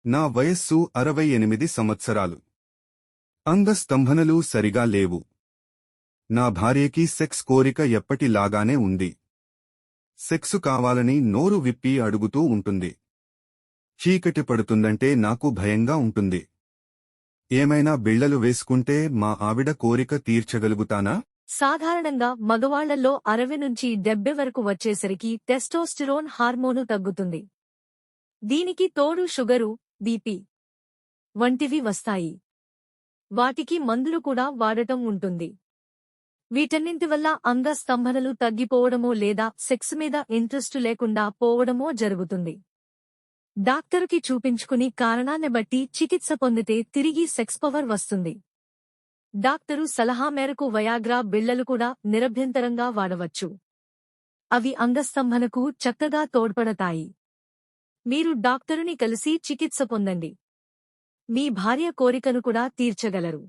నా వయస్సు 68 సంవత్సరాలు. అంగస్తంభనలు సరిగా లేవు. నా భార్యకి సెక్స్ కోరిక ఎప్పటిలాగానే ఉంది. సెక్సు కావాలని నోరు విప్పి అడుగుతూ ఉంటుంది. చీకటి పడుతుందంటే నాకు భయంగా ఉంటుంది. ఏమైనా బిళ్లలు వేసుకుంటే మా ఆవిడ కోరిక తీర్చగలుగుతానా? సాధారణంగా మగవాళ్లలో 60 నుంచి 70 వరకు వచ్చేసరికి టెస్టోస్టిరోన్ హార్మోను తగ్గుతుంది. దీనికి తోడు షుగరు, బీపీ వంటివి వస్తాయి. వాటికి మందులు కూడా వాడటం ఉంటుంది. వీటన్నింటి వల్ల అంగస్తంభనలు తగ్గిపోవడమో లేదా సెక్స్ మీద ఇంట్రెస్టు లేకుండా పోవడమో జరుగుతుంది. డాక్టరుకి చూపించుకుని కారణాన్ని బట్టి చికిత్స పొందితే తిరిగి సెక్స్ పవర్ వస్తుంది. డాక్టరు సలహా మేరకు వయాగ్రా బిళ్లలు కూడా నిరభ్యంతరంగా వాడవచ్చు. అవి అంగస్తంభనకు చక్కగా తోడ్పడతాయి. మీరు డాక్టరుని కలిసి చికిత్స పొందండి. మీ భార్య కోరికను కూడా తీర్చగలరు.